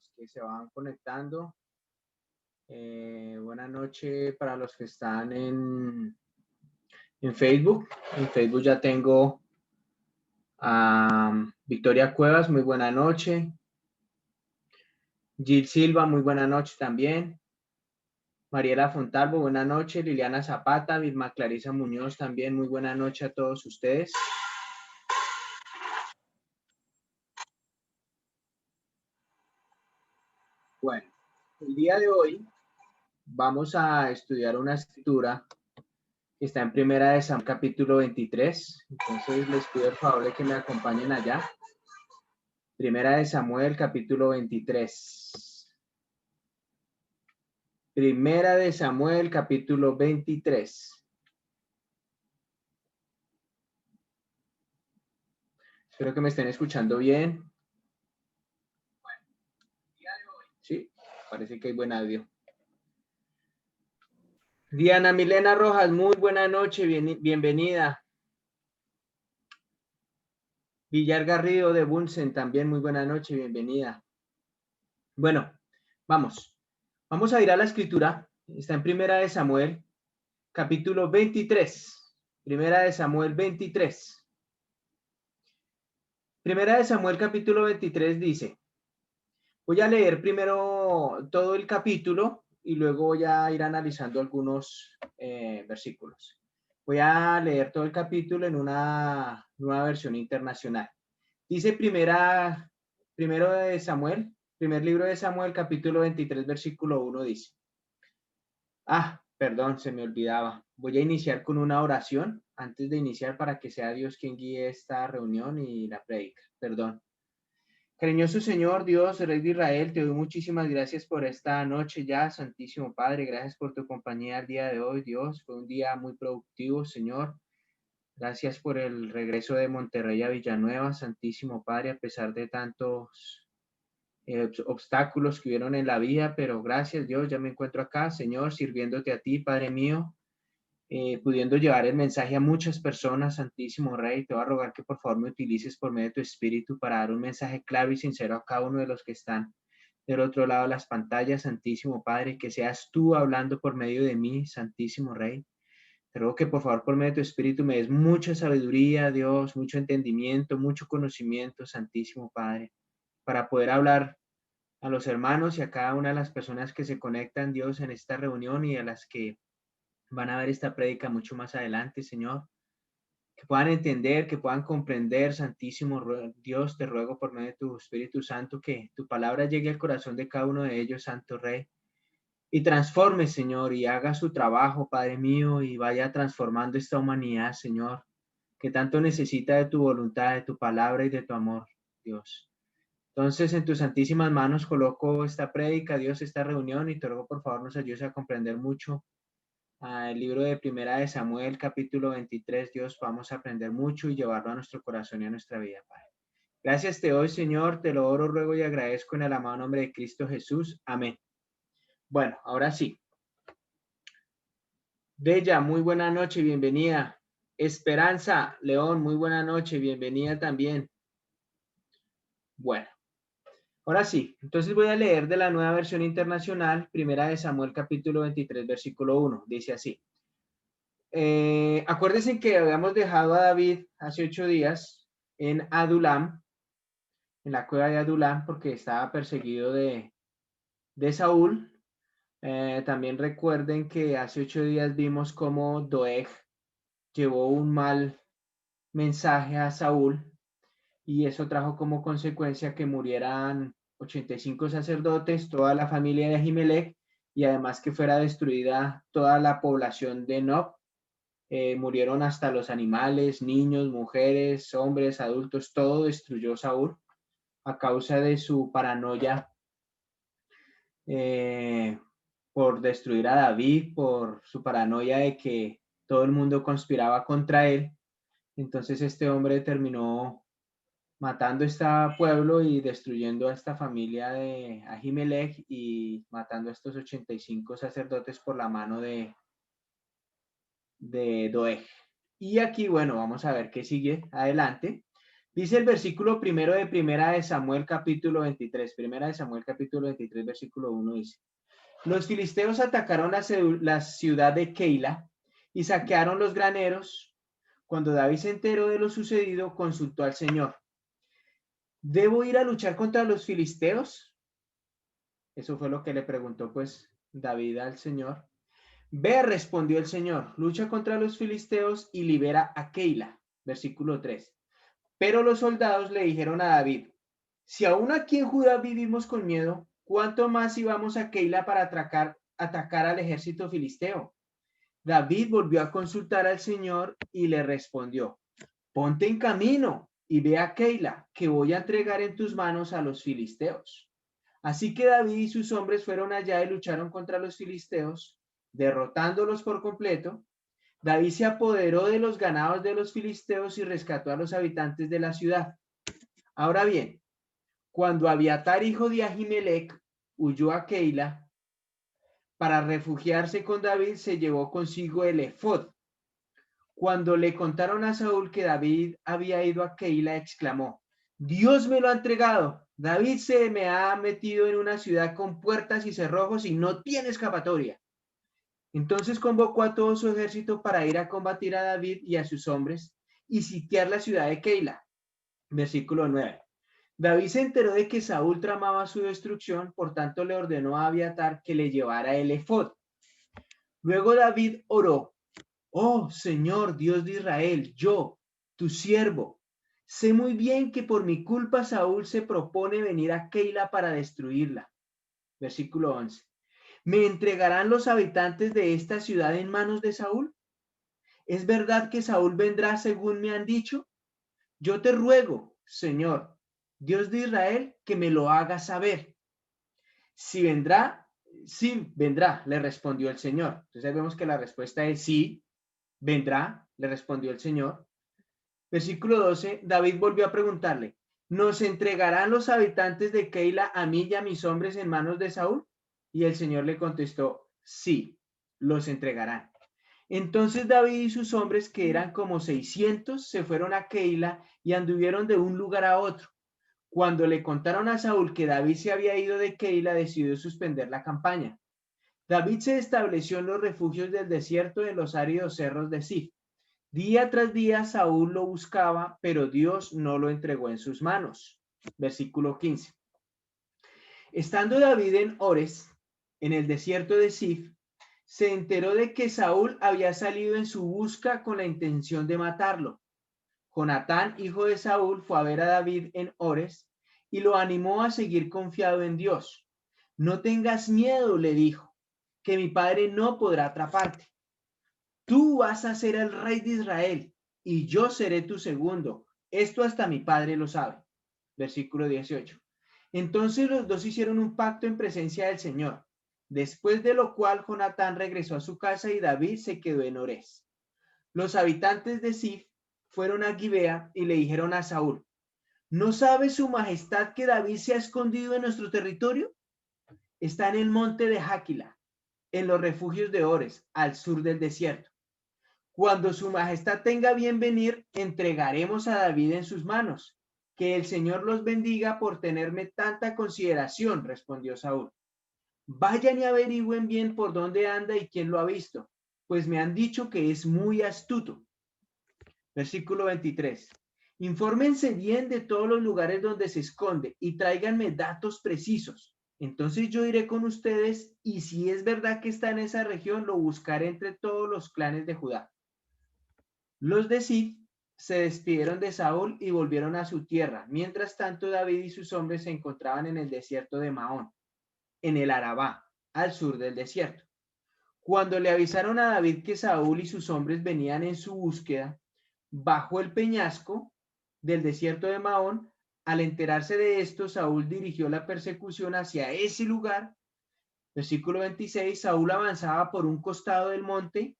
los que se van conectando. Buenas noches para los que están en Facebook. En Facebook ya tengo a Victoria Cuevas, muy buena noche. Gil Silva, muy buena noche también. Mariela Fontalvo, buena noche. Liliana Zapata, Vilma Clarisa Muñoz también, muy buena noche a todos ustedes. Bueno, el día de hoy vamos a estudiar una escritura que está en Primera de Samuel capítulo 23. Entonces les pido el favor de que me acompañen allá. Primera de Samuel capítulo 23. Primera de Samuel capítulo 23. Espero que me estén escuchando bien. Sí, parece que hay buen audio. Diana Milena Rojas, muy buena noche, bienvenida. Villar Garrido de Bunsen, también muy buena noche, bienvenida. Bueno, vamos. Vamos a ir a la escritura. Está en Primera de Samuel, capítulo 23. Primera de Samuel 23. Primera de Samuel, capítulo 23 dice, voy a leer primero todo el capítulo y luego voy a ir analizando algunos versículos. Voy a leer todo el capítulo en una nueva versión internacional. Dice primero de Samuel, primer libro de Samuel, capítulo 23, versículo 1 dice, perdón, se me olvidaba. Voy a iniciar con una oración antes de iniciar para que sea Dios quien guíe esta reunión y la prédica. Perdón. Cariñoso Señor, Dios, Rey de Israel, te doy muchísimas gracias por esta noche ya, Santísimo Padre. Gracias por tu compañía el día de hoy, Dios. Fue un día muy productivo, Señor. Gracias por el regreso de Monterrey a Villanueva, Santísimo Padre, a pesar de tantos obstáculos que hubieron en la vía, pero gracias Dios, ya me encuentro acá, Señor, sirviéndote a ti, Padre mío, pudiendo llevar el mensaje a muchas personas, Santísimo Rey. Te voy a rogar que por favor me utilices por medio de tu Espíritu para dar un mensaje claro y sincero a cada uno de los que están del otro lado de las pantallas, Santísimo Padre, que seas tú hablando por medio de mí, Santísimo Rey. Te ruego que por favor por medio de tu Espíritu me des mucha sabiduría, Dios, mucho entendimiento, mucho conocimiento, Santísimo Padre, para poder hablar a los hermanos y a cada una de las personas que se conectan, Dios, en esta reunión y a las que van a ver esta prédica mucho más adelante, Señor, que puedan entender, que puedan comprender, Santísimo Dios, te ruego por medio de tu Espíritu Santo que tu palabra llegue al corazón de cada uno de ellos, Santo Rey, y transforme, Señor, y haga su trabajo, Padre mío, y vaya transformando esta humanidad, Señor, que tanto necesita de tu voluntad, de tu palabra y de tu amor, Dios. Entonces, en tus santísimas manos coloco esta prédica, Dios, esta reunión, y te ruego, por favor, nos ayudes a comprender mucho el libro de Primera de Samuel, capítulo 23, Dios, vamos a aprender mucho y llevarlo a nuestro corazón y a nuestra vida, Padre. Gracias te doy, Señor, te lo oro, ruego y agradezco en el amado nombre de Cristo Jesús. Amén. Bueno, ahora sí. Bella, muy buena noche, bienvenida. Esperanza, León, muy buena noche, bienvenida también. Bueno, ahora sí, entonces voy a leer de la nueva versión internacional, Primera de Samuel, capítulo 23, versículo 1. Dice así. Acuérdense que habíamos dejado a David hace 8 días en Adulam, en la cueva de Adulam, porque estaba perseguido de Saúl. También recuerden que hace 8 días vimos cómo Doeg llevó un mal mensaje a Saúl y eso trajo como consecuencia que murieran 85 sacerdotes, toda la familia de Ahimelech y además que fuera destruida toda la población de Nob. Murieron hasta los animales, niños, mujeres, hombres, adultos, todo destruyó Saúl a causa de su paranoia por destruir a David, por su paranoia de que todo el mundo conspiraba contra él. Entonces este hombre terminó matando a este pueblo y destruyendo a esta familia de Ahimelech y matando a estos 85 sacerdotes por la mano de Doeg. Y aquí, bueno, vamos a ver qué sigue adelante. Dice el versículo primero de Primera de Samuel capítulo 23. Primera de Samuel capítulo 23, versículo 1 dice: Los filisteos atacaron la ciudad de Keila y saquearon los graneros. Cuando David se enteró de lo sucedido, consultó al Señor. ¿Debo ir a luchar contra los filisteos? Eso fue lo que le preguntó pues David al Señor. Ve, respondió el Señor, lucha contra los filisteos y libera a Keila. Versículo 3. Pero los soldados le dijeron a David: si aún aquí en Judá vivimos con miedo, ¿cuánto más íbamos a Keila para atacar al ejército filisteo? David volvió a consultar al Señor y le respondió: ponte en camino y ve a Keila, que voy a entregar en tus manos a los filisteos. Así que David y sus hombres fueron allá y lucharon contra los filisteos, derrotándolos por completo. David se apoderó de los ganados de los filisteos y rescató a los habitantes de la ciudad. Ahora bien, cuando Abiatar, hijo de Ahimelech, huyó a Keila para refugiarse con David, se llevó consigo el efod. Cuando le contaron a Saúl que David había ido a Keila, exclamó: Dios me lo ha entregado. David se me ha metido en una ciudad con puertas y cerrojos y no tiene escapatoria. Entonces convocó a todo su ejército para ir a combatir a David y a sus hombres y sitiar la ciudad de Keila. Versículo 9. David se enteró de que Saúl tramaba su destrucción, por tanto le ordenó a Abiatar que le llevara el efod. Luego David oró: oh Señor, Dios de Israel, yo, tu siervo, sé muy bien que por mi culpa Saúl se propone venir a Keila para destruirla. Versículo 11. ¿Me entregarán los habitantes de esta ciudad en manos de Saúl? ¿Es verdad que Saúl vendrá según me han dicho? Yo te ruego, Señor, Dios de Israel, que me lo hagas saber. Si vendrá, sí vendrá, le respondió el Señor. Entonces vemos que la respuesta es sí, vendrá, le respondió el Señor. Versículo 12, David volvió a preguntarle: ¿nos entregarán los habitantes de Keila a mí y a mis hombres en manos de Saúl? Y el Señor le contestó: sí, los entregarán. Entonces David y sus hombres, que eran como 600, se fueron a Keila y anduvieron de un lugar a otro. Cuando le contaron a Saúl que David se había ido de Keila, decidió suspender la campaña. David se estableció en los refugios del desierto en los áridos cerros de Sif. Día tras día Saúl lo buscaba, pero Dios no lo entregó en sus manos. Versículo 15. Estando David en Ores, en el desierto de Sif, se enteró de que Saúl había salido en su busca con la intención de matarlo. Jonatán, hijo de Saúl, fue a ver a David en Ores y lo animó a seguir confiado en Dios. No tengas miedo, le dijo, que mi padre no podrá atraparte. Tú vas a ser el rey de Israel y yo seré tu segundo. Esto hasta mi padre lo sabe. Versículo 18. Entonces los dos hicieron un pacto en presencia del Señor, después de lo cual Jonatán regresó a su casa y David se quedó en Ores. Los habitantes de Sif fueron a Gibea y le dijeron a Saúl: ¿no sabe su majestad que David se ha escondido en nuestro territorio? Está en el monte de Jáquila, en los refugios de Ores, al sur del desierto. Cuando su majestad tenga bien venir, entregaremos a David en sus manos. Que el Señor los bendiga por tenerme tanta consideración, respondió Saúl. Vayan y averigüen bien por dónde anda y quién lo ha visto, pues me han dicho que es muy astuto. Versículo 23. Infórmense bien de todos los lugares donde se esconde y tráiganme datos precisos. Entonces yo iré con ustedes y si es verdad que está en esa región, lo buscaré entre todos los clanes de Judá. Los de Sif se despidieron de Saúl y volvieron a su tierra. Mientras tanto, David y sus hombres se encontraban en el desierto de Maón, en el Arabá, al sur del desierto. Cuando le avisaron a David que Saúl y sus hombres venían en su búsqueda, bajó el peñasco del desierto de Maón. Al enterarse de esto, Saúl dirigió la persecución hacia ese lugar. Versículo 26, Saúl avanzaba por un costado del monte,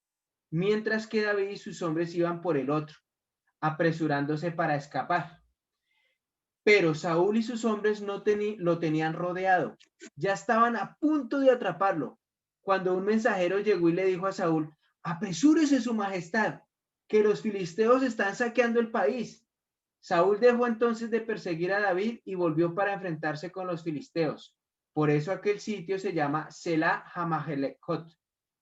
mientras que David y sus hombres iban por el otro, apresurándose para escapar. Pero Saúl y sus hombres lo tenían rodeado. Ya estaban a punto de atraparlo, cuando un mensajero llegó y le dijo a Saúl: apresúrese su majestad, que los filisteos están saqueando el país. Saúl dejó entonces de perseguir a David y volvió para enfrentarse con los filisteos. Por eso aquel sitio se llama Selah Hamahelekot.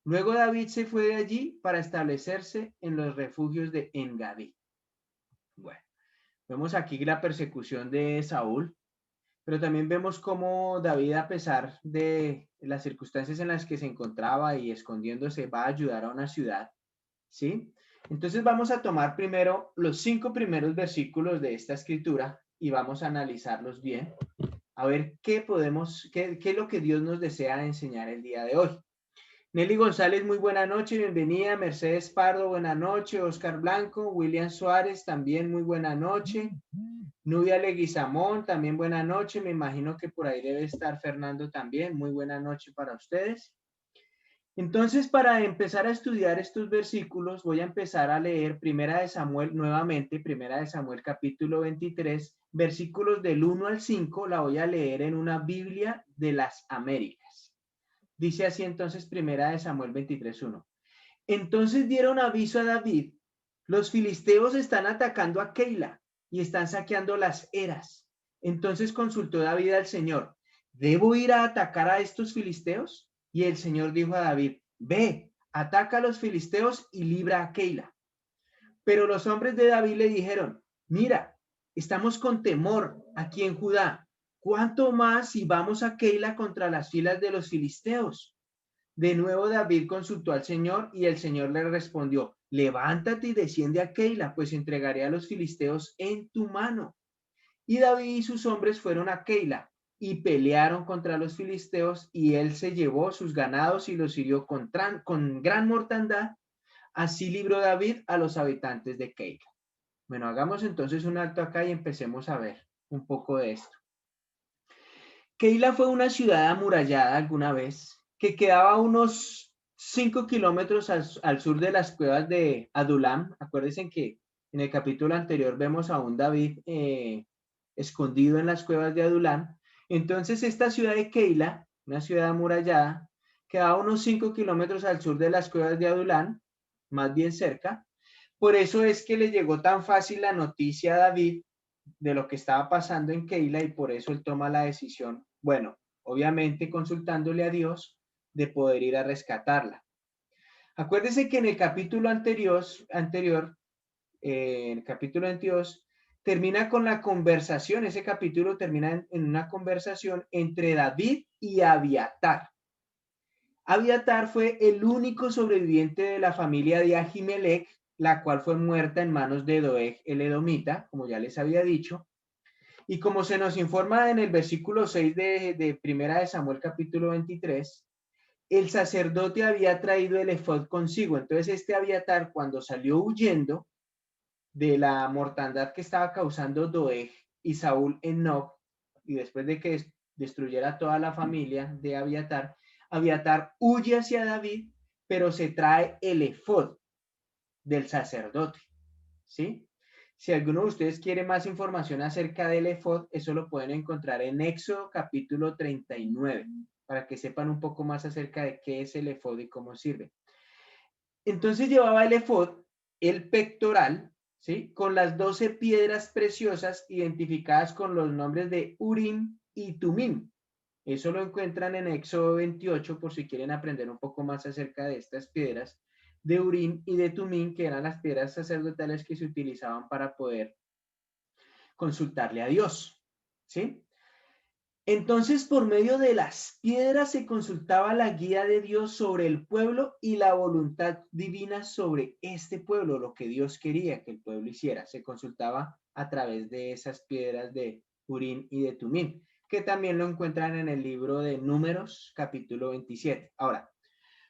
Luego David se fue de allí para establecerse en los refugios de Engadi. Bueno, vemos aquí la persecución de Saúl, pero también vemos cómo David, a pesar de las circunstancias en las que se encontraba y escondiéndose, va a ayudar a una ciudad, ¿sí? Entonces vamos a tomar primero los 5 primeros versículos de esta escritura y vamos a analizarlos bien, a ver qué es lo que Dios nos desea enseñar el día de hoy. Nelly González, muy buena noche, bienvenida. Mercedes Pardo, buena noche. Oscar Blanco, William Suárez, también muy buena noche. Nubia Leguizamón, también buena noche. Me imagino que por ahí debe estar Fernando también. Muy buena noche para ustedes. Entonces, para empezar a estudiar estos versículos, voy a empezar a leer Primera de Samuel nuevamente, Primera de Samuel capítulo 23, versículos del 1 al 5, la voy a leer en una Biblia de las Américas. Dice así entonces Primera de Samuel 23:1. Entonces dieron aviso a David: los filisteos están atacando a Keila y están saqueando las eras. Entonces consultó David al Señor: ¿debo ir a atacar a estos filisteos? Y el Señor dijo a David: ve, ataca a los filisteos y libra a Keila. Pero los hombres de David le dijeron: mira, estamos con temor aquí en Judá. ¿Cuánto más si vamos a Keila contra las filas de los filisteos? De nuevo David consultó al Señor y el Señor le respondió: levántate y desciende a Keila, pues entregaré a los filisteos en tu mano. Y David y sus hombres fueron a Keila y pelearon contra los filisteos, y él se llevó sus ganados y los hirió con gran mortandad. Así libró David a los habitantes de Keila. Bueno, hagamos entonces un alto acá y empecemos a ver un poco de esto. Keila fue una ciudad amurallada alguna vez que quedaba a unos 5 kilómetros al sur de las cuevas de Adulam. Acuérdense que en el capítulo anterior vemos a un David escondido en las cuevas de Adulam. Entonces esta ciudad de Keila, una ciudad amurallada, quedaba a unos 5 kilómetros al sur de las cuevas de Adulam, más bien cerca. Por eso es que le llegó tan fácil la noticia a David de lo que estaba pasando en Keila, y por eso él toma la decisión, bueno, obviamente consultándole a Dios, de poder ir a rescatarla. Acuérdese que en el capítulo anterior, el capítulo 22, termina con la conversación, ese capítulo termina en una conversación entre David y Abiatar. Abiatar fue el único sobreviviente de la familia de Ahimelech, la cual fue muerta en manos de Doeg el Edomita, como ya les había dicho. Y como se nos informa en el versículo 6 de Primera de Samuel capítulo 23, el sacerdote había traído el efod consigo. Entonces este Abiatar, cuando salió huyendo de la mortandad que estaba causando Doeg y Saúl en Nob, y después de que destruyera toda la familia de Abiatar, Abiatar huye hacia David, pero se trae el efod del sacerdote, ¿sí? Si alguno de ustedes quiere más información acerca del efod, eso lo pueden encontrar en Éxodo capítulo 39, para que sepan un poco más acerca de qué es el efod y cómo sirve. Entonces llevaba el efod, el pectoral, ¿sí? Con las 12 piedras preciosas identificadas con los nombres de Urim y Tumim. Eso lo encuentran en Éxodo 28, por si quieren aprender un poco más acerca de estas piedras de Urim y de Tumim, que eran las piedras sacerdotales que se utilizaban para poder consultarle a Dios, ¿sí? Entonces, por medio de las piedras se consultaba la guía de Dios sobre el pueblo y la voluntad divina sobre este pueblo, lo que Dios quería que el pueblo hiciera. Se consultaba a través de esas piedras de Urim y de Tumim, que también lo encuentran en el libro de Números, capítulo 27. Ahora,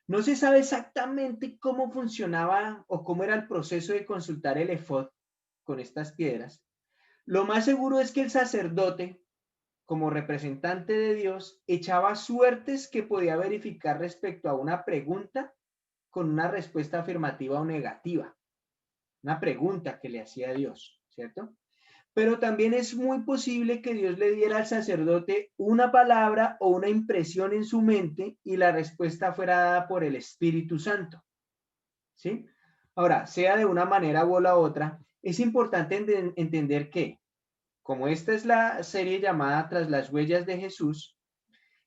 no se sabe exactamente cómo funcionaba o cómo era el proceso de consultar el efod con estas piedras. Lo más seguro es que el sacerdote, como representante de Dios, echaba suertes que podía verificar respecto a una pregunta con una respuesta afirmativa o negativa. Una pregunta que le hacía a Dios, ¿cierto? Pero también es muy posible que Dios le diera al sacerdote una palabra o una impresión en su mente y la respuesta fuera dada por el Espíritu Santo, ¿sí? Ahora, sea de una manera u la otra, Es importante entender que, como esta es la serie llamada Tras las huellas de Jesús,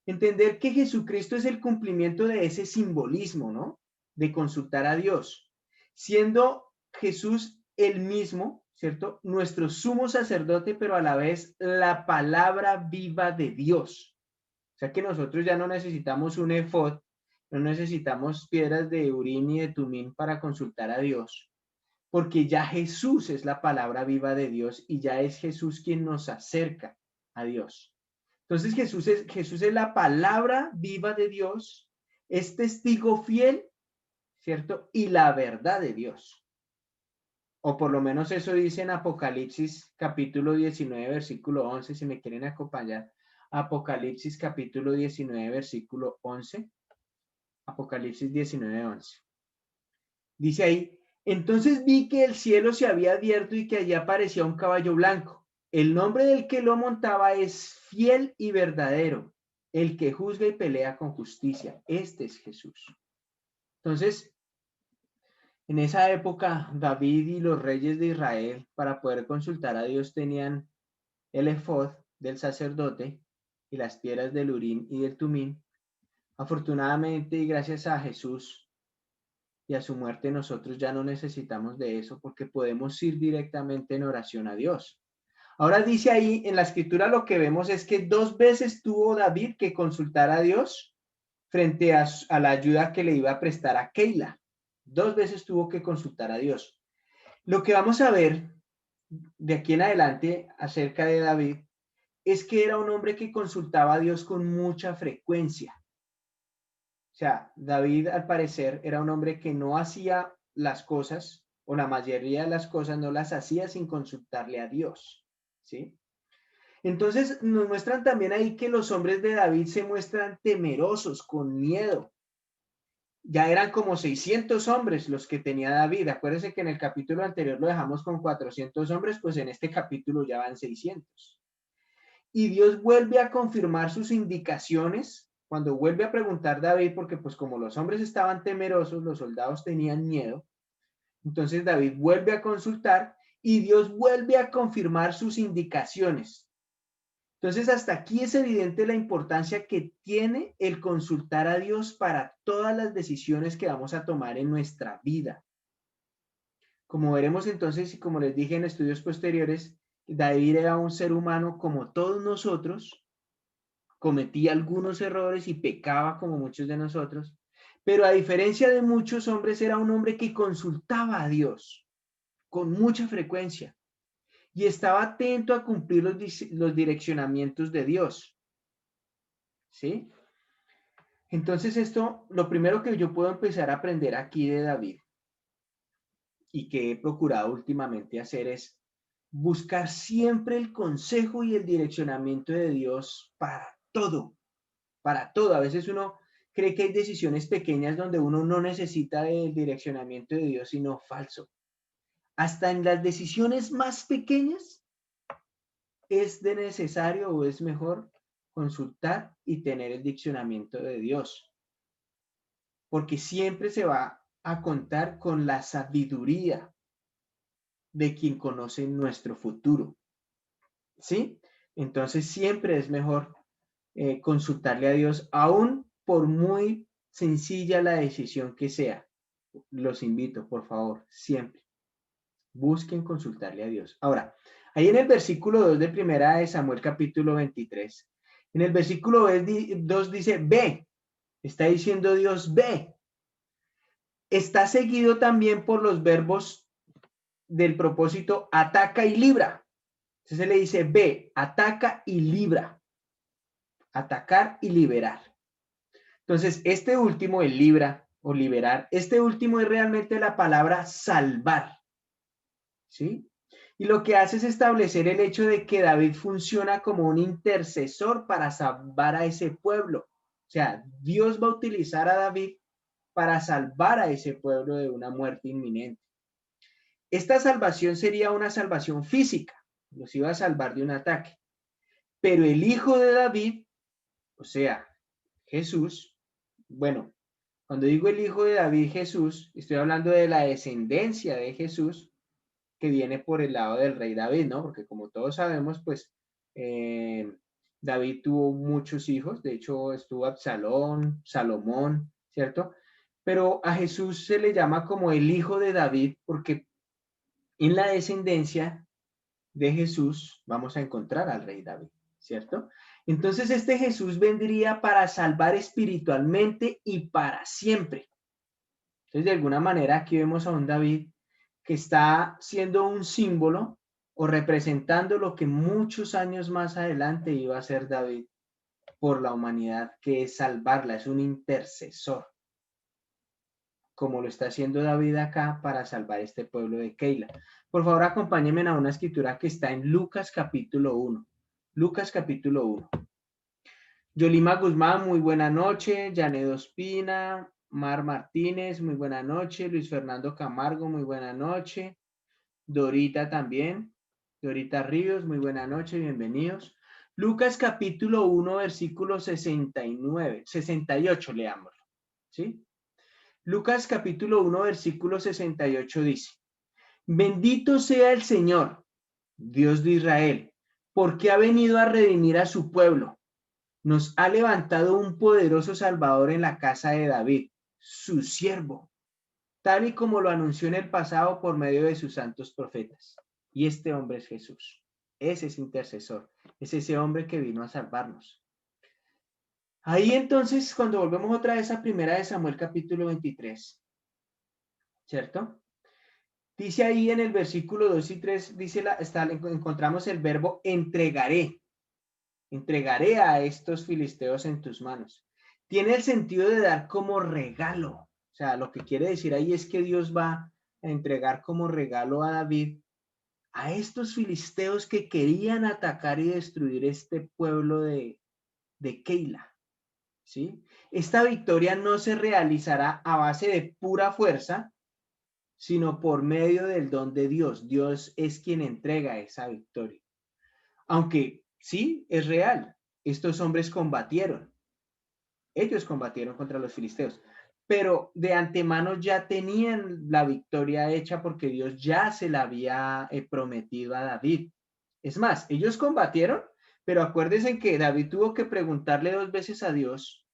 entender que Jesucristo es el cumplimiento de ese simbolismo, ¿no? De consultar a Dios, siendo Jesús el mismo, ¿cierto? Nuestro sumo sacerdote, pero a la vez la palabra viva de Dios. O sea que nosotros ya no necesitamos un efod, no necesitamos piedras de Urín y de Tumín para consultar a Dios, porque ya Jesús es la palabra viva de Dios y ya es Jesús quien nos acerca a Dios. Entonces Jesús es la palabra viva de Dios, es testigo fiel, ¿cierto? Y la verdad de Dios. O por lo menos eso dice en Apocalipsis capítulo 19, versículo 11, si me quieren acompañar. Apocalipsis capítulo 19, versículo 11. Apocalipsis 19, 11. Dice ahí, entonces vi que el cielo se había abierto y que allí aparecía un caballo blanco. El nombre del que lo montaba es fiel y verdadero, el que juzga y pelea con justicia. Este es Jesús. Entonces, en esa época, David y los reyes de Israel, para poder consultar a Dios, tenían el efod del sacerdote y las piedras del Urín y del Tumín. Afortunadamente, y gracias a Jesús y a su muerte, nosotros ya no necesitamos de eso porque podemos ir directamente en oración a Dios. Ahora dice ahí en la escritura, lo que vemos es que 2 veces tuvo David que consultar a Dios frente a la ayuda que le iba a prestar a Keila. 2 veces tuvo que consultar a Dios. Lo que vamos a ver de aquí en adelante acerca de David es que era un hombre que consultaba a Dios con mucha frecuencia. O sea, David al parecer era un hombre que no hacía las cosas, o la mayoría de las cosas no las hacía sin consultarle a Dios, ¿sí? Entonces nos muestran también ahí que los hombres de David se muestran temerosos, con miedo. Ya eran como 600 hombres los que tenía David. Acuérdense que en el capítulo anterior lo dejamos con 400 hombres, pues en este capítulo ya van 600. Y Dios vuelve a confirmar sus indicaciones cuando vuelve a preguntar David, porque pues como los hombres estaban temerosos, los soldados tenían miedo. Entonces David vuelve a consultar y Dios vuelve a confirmar sus indicaciones. Entonces, hasta aquí es evidente la importancia que tiene el consultar a Dios para todas las decisiones que vamos a tomar en nuestra vida. Como veremos entonces, y como les dije en estudios posteriores, David era un ser humano como todos nosotros, cometía algunos errores y pecaba como muchos de nosotros, pero a diferencia de muchos hombres, era un hombre que consultaba a Dios con mucha frecuencia y estaba atento a cumplir los direccionamientos de Dios. ¿Sí? Entonces esto, lo primero que yo puedo empezar a aprender aquí de David y que he procurado últimamente hacer es buscar siempre el consejo y el direccionamiento de Dios para todo, para todo. A veces uno cree que hay decisiones pequeñas donde uno no necesita el direccionamiento de Dios, sino falso. Hasta en las decisiones más pequeñas es de necesario o es mejor consultar y tener el diccionamiento de Dios, porque siempre se va a contar con la sabiduría de quien conoce nuestro futuro, ¿sí? Entonces siempre es mejor consultarle a Dios, aún por muy sencilla la decisión que sea. Los invito, por favor, siempre busquen consultarle a Dios. Ahora, ahí en el versículo 2 de primera de Samuel capítulo 23, en el versículo 2 dice, ve, está diciendo Dios, ve. Está seguido también por los verbos del propósito ataca y libra. Entonces se le dice ve, ataca y libra. Atacar y liberar. Entonces, este último, el libra o liberar, este último es realmente la palabra salvar. ¿Sí? Y lo que hace es establecer el hecho de que David funciona como un intercesor para salvar a ese pueblo. O sea, Dios va a utilizar a David para salvar a ese pueblo de una muerte inminente. Esta salvación sería una salvación física, los iba a salvar de un ataque. Pero el hijo de David, o sea, Jesús, bueno, cuando digo el hijo de David, Jesús, estoy hablando de la descendencia de Jesús, que viene por el lado del rey David, ¿no? Porque como todos sabemos, pues David tuvo muchos hijos, de hecho estuvo Absalón, Salomón, ¿cierto? Pero a Jesús se le llama como el hijo de David porque en la descendencia de Jesús vamos a encontrar al rey David, ¿cierto? Entonces este Jesús vendría para salvar espiritualmente y para siempre. Entonces de alguna manera aquí vemos a un David que está siendo un símbolo o representando lo que muchos años más adelante iba a ser David por la humanidad, que es salvarla, es un intercesor, como lo está haciendo David acá para salvar este pueblo de Keila. Por favor, acompáñenme a una escritura que está en Lucas capítulo 1. Lucas capítulo 1. Yolima Guzmán, muy buena noche. Janet Ospina, Mar Martínez, muy buena noche. Luis Fernando Camargo, muy buena noche. Dorita también. Dorita Ríos, muy buena noche, bienvenidos. Lucas capítulo 1, versículo 69, 68, leámoslo. ¿Sí? Lucas capítulo 1, versículo 68 dice: Bendito sea el Señor, Dios de Israel, porque ha venido a redimir a su pueblo. Nos ha levantado un poderoso Salvador en la casa de David, su siervo, tal y como lo anunció en el pasado por medio de sus santos profetas. Y este hombre es Jesús. Es ese intercesor, es ese hombre que vino a salvarnos. Ahí entonces, cuando volvemos otra vez a primera de Samuel capítulo 23, ¿cierto? Dice ahí en el versículo 2 y 3, encontramos el verbo entregaré. Entregaré a estos filisteos en tus manos. Tiene el sentido de dar como regalo. O sea, lo que quiere decir ahí es que Dios va a entregar como regalo a David a estos filisteos que querían atacar y destruir este pueblo de Keila. ¿Sí? Esta victoria no se realizará a base de pura fuerza, sino por medio del don de Dios. Dios es quien entrega esa victoria. Aunque sí, es real. Estos hombres combatieron. Ellos combatieron contra los filisteos. Pero de antemano ya tenían la victoria hecha porque Dios ya se la había prometido a David. Es más, ellos combatieron, pero acuérdense que David tuvo que preguntarle 2 veces a Dios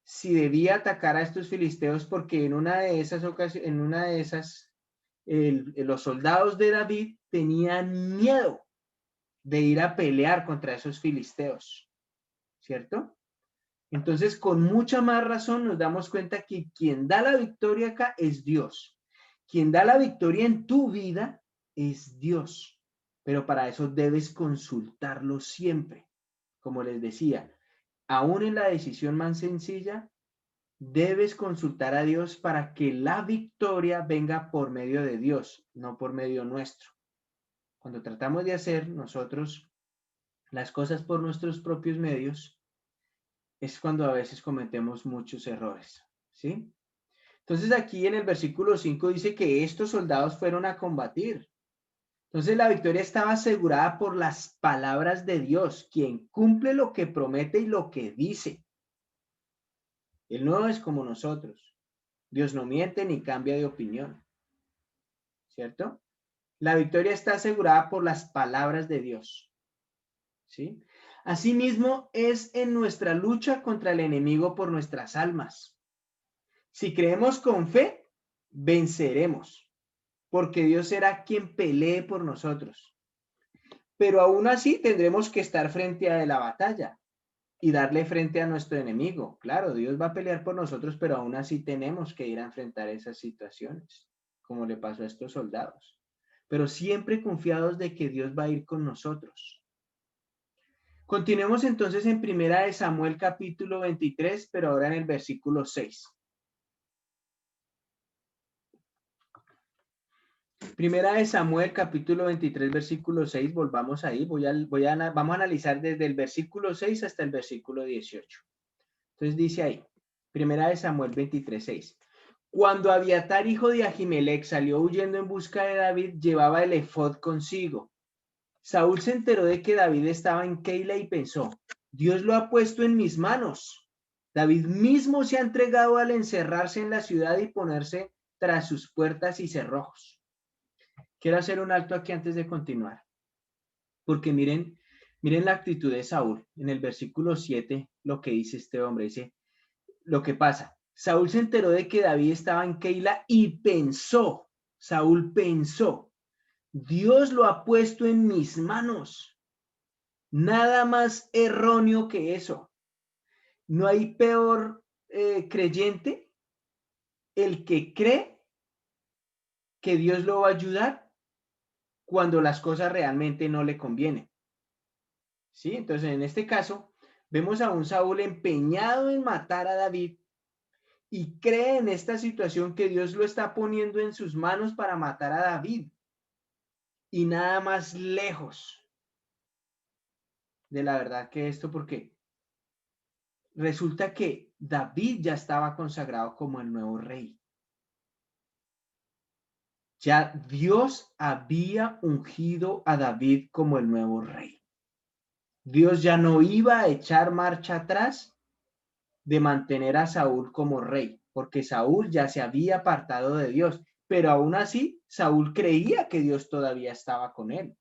si debía atacar a estos filisteos porque en una de esas, los soldados de David tenían miedo de ir a pelear contra esos filisteos, ¿cierto? Entonces, con mucha más razón nos damos cuenta que quien da la victoria acá es Dios. Quien da la victoria en tu vida es Dios. Pero para eso debes consultarlo siempre. Como les decía, aún en la decisión más sencilla, debes consultar a Dios para que la victoria venga por medio de Dios, no por medio nuestro. Cuando tratamos de hacer nosotros las cosas por nuestros propios medios, es cuando a veces cometemos muchos errores, ¿sí? Entonces aquí en el versículo 5 dice que estos soldados fueron a combatir. Entonces la victoria estaba asegurada por las palabras de Dios, quien cumple lo que promete y lo que dice. Él no es como nosotros. Dios no miente ni cambia de opinión, ¿cierto? La victoria está asegurada por las palabras de Dios, ¿sí? Asimismo, es en nuestra lucha contra el enemigo por nuestras almas. Si creemos con fe, venceremos, porque Dios será quien pelee por nosotros. Pero aún así tendremos que estar frente a la batalla y darle frente a nuestro enemigo. Claro, Dios va a pelear por nosotros, pero aún así tenemos que ir a enfrentar esas situaciones, como le pasó a estos soldados. Pero siempre confiados de que Dios va a ir con nosotros. Continuemos entonces en primera de Samuel capítulo 23, pero ahora en el versículo 6. Primera de Samuel capítulo 23, versículo 6, volvamos ahí, vamos a analizar desde el versículo 6 hasta el versículo 18. Entonces dice ahí, primera de Samuel 23, 6. Cuando Abiatar, hijo de Ahimelech, salió huyendo en busca de David, llevaba el efod consigo. Saúl se enteró de que David estaba en Keila y pensó, Dios lo ha puesto en mis manos. David mismo se ha entregado al encerrarse en la ciudad y ponerse tras sus puertas y cerrojos. Quiero hacer un alto aquí antes de continuar, porque miren la actitud de Saúl. En el versículo 7, lo que dice este hombre, dice, lo que pasa. Saúl se enteró de que David estaba en Keila y pensó, Saúl pensó, Dios lo ha puesto en mis manos. Nada más erróneo que eso. No hay peor creyente el que cree que Dios lo va a ayudar cuando las cosas realmente no le convienen. ¿Sí? Entonces, en este caso, vemos a un Saúl empeñado en matar a David y cree en esta situación que Dios lo está poniendo en sus manos para matar a David. Y nada más lejos de la verdad que esto, porque resulta que David ya estaba consagrado como el nuevo rey. Ya Dios había ungido a David como el nuevo rey. Dios ya no iba a echar marcha atrás de mantener a Saúl como rey, porque Saúl ya se había apartado de Dios, pero aún así Saúl creía que Dios todavía estaba con él,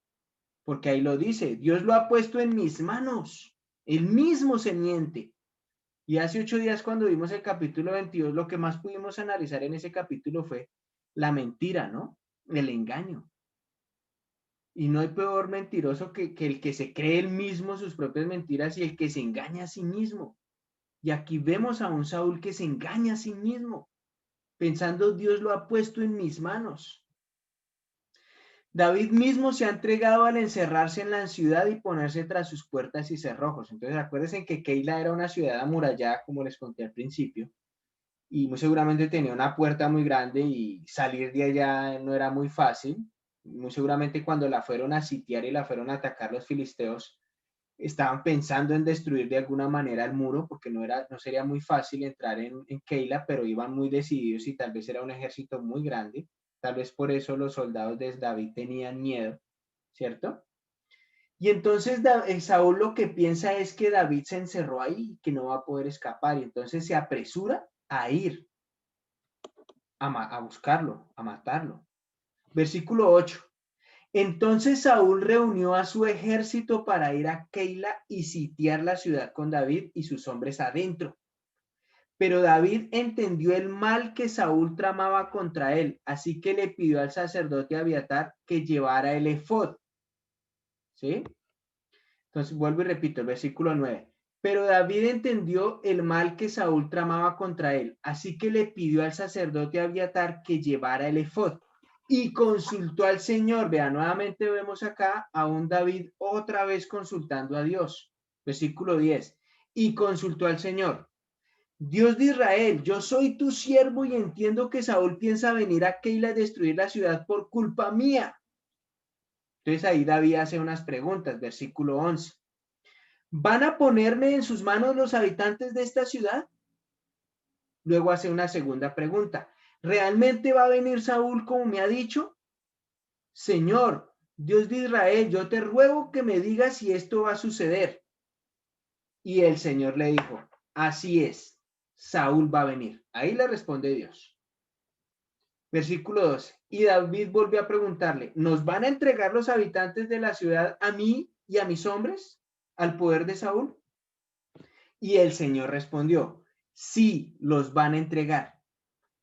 porque ahí lo dice, Dios lo ha puesto en mis manos, él mismo se miente. Y hace 8 días cuando vimos el capítulo 22, lo que más pudimos analizar en ese capítulo fue la mentira, ¿no? El engaño. Y no hay peor mentiroso que el que se cree él mismo sus propias mentiras y el que se engaña a sí mismo. Y aquí vemos a un Saúl que se engaña a sí mismo, pensando Dios lo ha puesto en mis manos. David mismo se ha entregado al encerrarse en la ciudad y ponerse tras sus puertas y cerrojos. Entonces acuérdense que Keila era una ciudad amurallada, como les conté al principio, y muy seguramente tenía una puerta muy grande y salir de allá no era muy fácil. Muy seguramente cuando la fueron a sitiar y la fueron a atacar los filisteos, estaban pensando en destruir de alguna manera el muro, porque no sería muy fácil entrar en Keila, pero iban muy decididos y tal vez era un ejército muy grande. Tal vez por eso los soldados de David tenían miedo, ¿cierto? Y entonces Saúl lo que piensa es que David se encerró ahí, que no va a poder escapar, y entonces se apresura a ir a buscarlo, a matarlo. Versículo 8. Entonces Saúl reunió a su ejército para ir a Keila y sitiar la ciudad con David y sus hombres adentro. Pero David entendió el mal que Saúl tramaba contra él, así que le pidió al sacerdote Abiatar que llevara el efod. ¿Sí? Entonces vuelvo y repito el versículo 9. Pero David entendió el mal que Saúl tramaba contra él, así que le pidió al sacerdote Abiatar que llevara el efod y consultó al Señor. Vean, nuevamente vemos acá a un David otra vez consultando a Dios. Versículo 10. Y consultó al Señor. Dios de Israel, yo soy tu siervo y entiendo que Saúl piensa venir a Keila a destruir la ciudad por culpa mía. Entonces ahí David hace unas preguntas, versículo 11. ¿Van a ponerme en sus manos los habitantes de esta ciudad? Luego hace una segunda pregunta. ¿Realmente va a venir Saúl como me ha dicho? Señor, Dios de Israel, yo te ruego que me digas si esto va a suceder. Y el Señor le dijo, así es, Saúl va a venir. Ahí le responde Dios. Versículo 12. Y David volvió a preguntarle, ¿nos van a entregar los habitantes de la ciudad a mí y a mis hombres al poder de Saúl? Y el Señor respondió, sí, los van a entregar.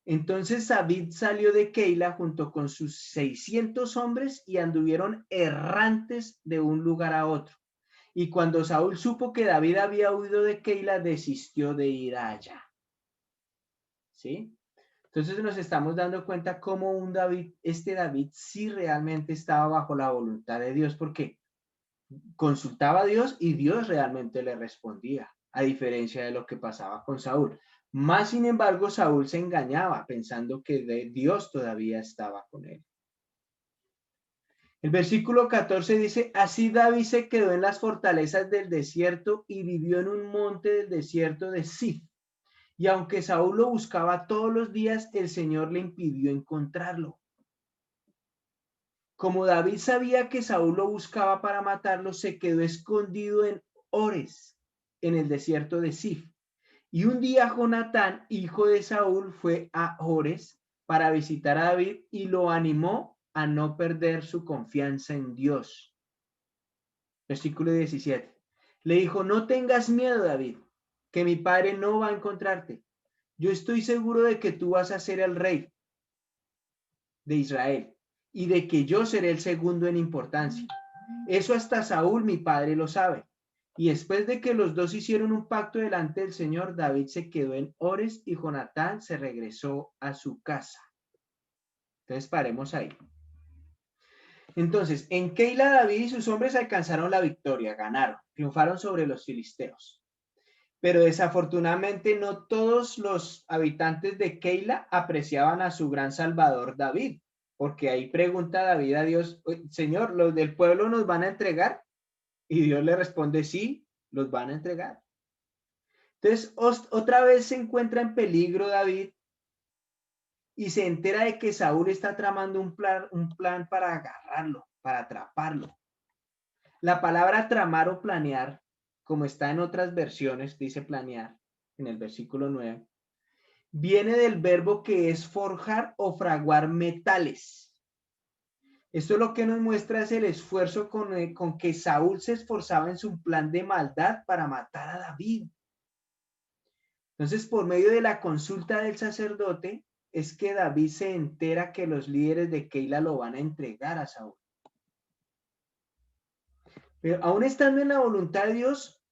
Entonces David salió de Keila junto con sus 600 hombres y anduvieron errantes de un lugar a otro. Y cuando Saúl supo que David había huido de Keila, desistió de ir allá. ¿Sí? Entonces nos estamos dando cuenta cómo este David sí realmente estaba bajo la voluntad de Dios, porque consultaba a Dios y Dios realmente le respondía, a diferencia de lo que pasaba con Saúl. Más sin embargo, Saúl se engañaba pensando que Dios todavía estaba con él. El versículo 14 dice, así David se quedó en las fortalezas del desierto y vivió en un monte del desierto de Zif. Y aunque Saúl lo buscaba todos los días, el Señor le impidió encontrarlo. Como David sabía que Saúl lo buscaba para matarlo, se quedó escondido en Ores, en el desierto de Zif. Y un día Jonatán, hijo de Saúl, fue a Ores para visitar a David y lo animó a no perder su confianza en Dios. Versículo 17. Le dijo, no tengas miedo, David, que mi padre no va a encontrarte. Yo estoy seguro de que tú vas a ser el rey de Israel y de que yo seré el segundo en importancia. Eso hasta Saúl, mi padre, lo sabe. Y después de que los dos hicieron un pacto delante del Señor, David se quedó en Ores y Jonatán se regresó a su casa. Entonces paremos ahí. Entonces, en Keila, David y sus hombres alcanzaron la victoria, ganaron, triunfaron sobre los filisteos. Pero desafortunadamente no todos los habitantes de Keila apreciaban a su gran salvador David, porque ahí pregunta David a Dios, Señor, ¿los del pueblo nos van a entregar? Y Dios le responde, sí, los van a entregar. Entonces, otra vez se encuentra en peligro David y se entera de que Saúl está tramando un plan para agarrarlo, para atraparlo. La palabra tramar o planear, como está en otras versiones, dice planear, en el versículo 9, viene del verbo que es forjar o fraguar metales. Esto lo que nos muestra es el esfuerzo con que Saúl se esforzaba en su plan de maldad para matar a David. Entonces, por medio de la consulta del sacerdote, es que David se entera que los líderes de Keila lo van a entregar a Saúl. Pero aún estando en la voluntad de Dios,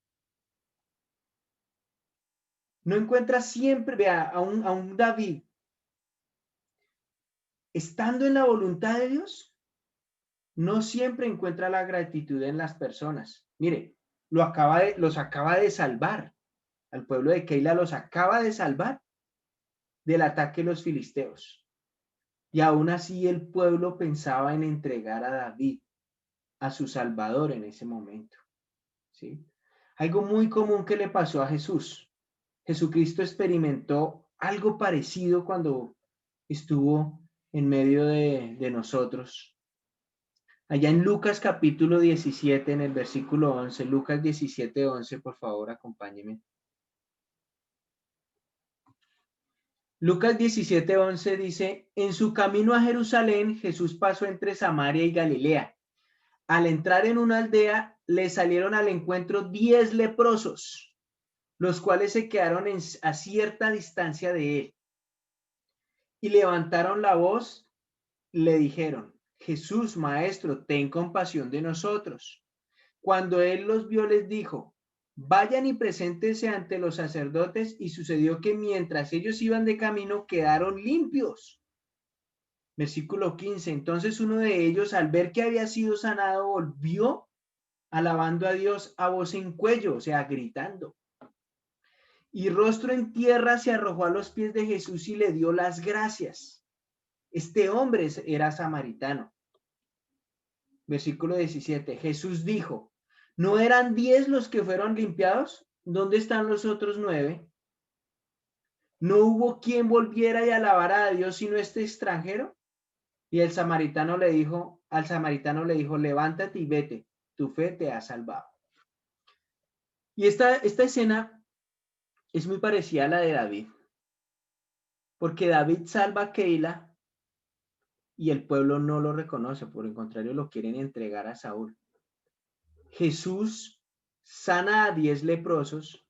no encuentra siempre, vea, a un David, estando en la voluntad de Dios, no siempre encuentra la gratitud en las personas. Mire, los acaba de salvar. Al pueblo de Keila los acaba de salvar del ataque de los filisteos. Y aún así el pueblo pensaba en entregar a David, a su Salvador en ese momento. ¿Sí? Algo muy común que le pasó a Jesús. Jesucristo experimentó algo parecido cuando estuvo en medio de nosotros. Allá en Lucas capítulo 17, en el versículo 11, Lucas 17, 11, por favor, acompáñeme. Lucas 17, 11 dice, en su camino a Jerusalén, Jesús pasó entre Samaria y Galilea. Al entrar en una aldea, le salieron al encuentro 10 leprosos, los cuales se quedaron a cierta distancia de él. Y levantaron la voz, le dijeron, Jesús, maestro, ten compasión de nosotros. Cuando él los vio, les dijo, vayan y preséntense ante los sacerdotes, y sucedió que mientras ellos iban de camino, quedaron limpios. Versículo 15, entonces uno de ellos, al ver que había sido sanado, volvió alabando a Dios a voz en cuello, o sea, gritando. Y rostro en tierra se arrojó a los pies de Jesús y le dio las gracias. Este hombre era samaritano. Versículo 17, Jesús dijo, ¿no eran 10 los que fueron limpiados? ¿Dónde están los otros 9? ¿No hubo quien volviera y alabara a Dios sino este extranjero? Y al samaritano le dijo, levántate y vete, tu fe te ha salvado. Y esta escena es muy parecida a la de David, porque David salva a Keila y el pueblo no lo reconoce, por el contrario lo quieren entregar a Saúl. Jesús sana a 10 leprosos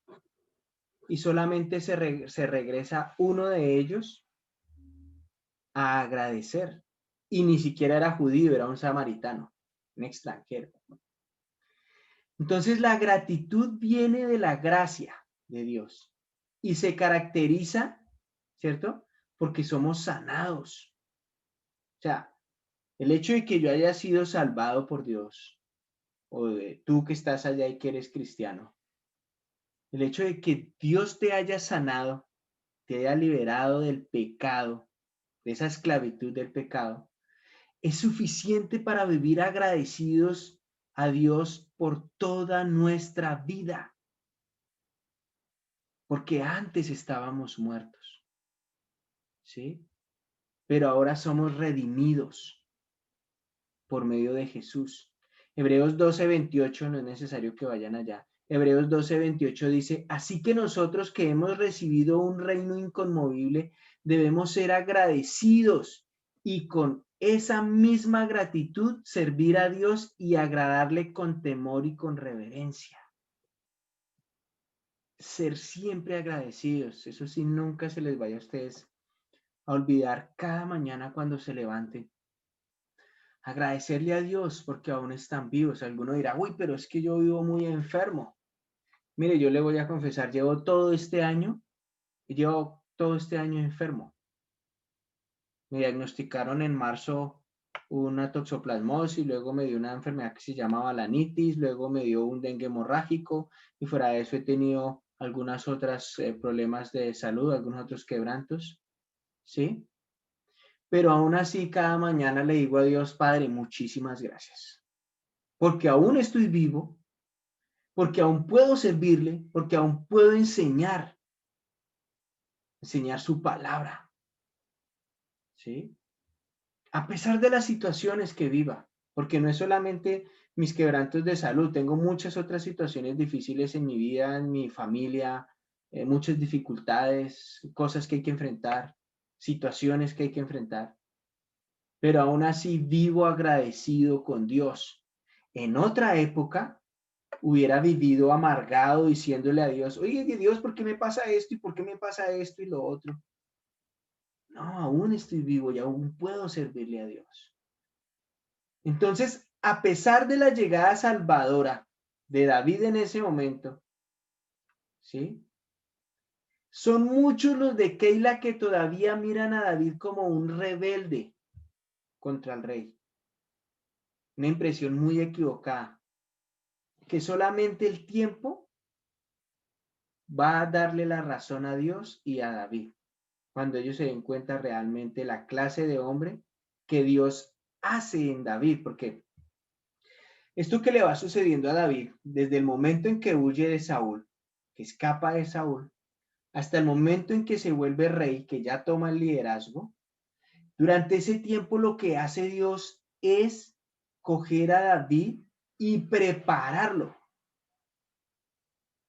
y solamente se regresa uno de ellos a agradecer. Y ni siquiera era judío, era un samaritano, un extranjero. Entonces la gratitud viene de la gracia de Dios y se caracteriza, ¿cierto? Porque somos sanados. O sea, el hecho de que yo haya sido salvado por Dios, o de tú que estás allá y que eres cristiano, el hecho de que Dios te haya sanado, te haya liberado del pecado, de esa esclavitud del pecado, es suficiente para vivir agradecidos a Dios por toda nuestra vida. Porque antes estábamos muertos, ¿sí? Pero ahora somos redimidos por medio de Jesús. Hebreos 12:28, no es necesario que vayan allá. Hebreos 12:28 dice, así que nosotros que hemos recibido un reino inconmovible, debemos ser agradecidos y con esa misma gratitud, servir a Dios y agradarle con temor y con reverencia. Ser siempre agradecidos, eso sí, nunca se les vaya a ustedes a olvidar cada mañana cuando se levanten. Agradecerle a Dios porque aún están vivos. Alguno dirá, uy, pero es que yo vivo muy enfermo. Mire, yo le voy a confesar, llevo todo este año enfermo. Me diagnosticaron en marzo una toxoplasmosis, luego me dio una enfermedad que se llama balanitis, luego me dio un dengue hemorrágico y fuera de eso he tenido algunas otras problemas de salud, algunos otros quebrantos, ¿sí? Pero aún así cada mañana le digo a Dios, Padre, muchísimas gracias, porque aún estoy vivo, porque aún puedo servirle, porque aún puedo enseñar su palabra, ¿sí? A pesar de las situaciones que viva, porque no es solamente mis quebrantos de salud, tengo muchas otras situaciones difíciles en mi vida, en mi familia, muchas dificultades, cosas que hay que enfrentar, situaciones que hay que enfrentar, pero aún así vivo agradecido con Dios. En otra época hubiera vivido amargado diciéndole a Dios, oye Dios, ¿por qué me pasa esto? ¿Y por qué me pasa esto y lo otro? No, aún estoy vivo y aún puedo servirle a Dios. Entonces, a pesar de la llegada salvadora de David en ese momento, ¿sí? Son muchos los de Keila que todavía miran a David como un rebelde contra el rey. Una impresión muy equivocada, que solamente el tiempo va a darle la razón a Dios y a David, cuando ellos se den cuenta realmente la clase de hombre que Dios hace en David, porque esto que le va sucediendo a David, desde el momento en que huye de Saúl, que escapa de Saúl, hasta el momento en que se vuelve rey, que ya toma el liderazgo, durante ese tiempo lo que hace Dios es coger a David y prepararlo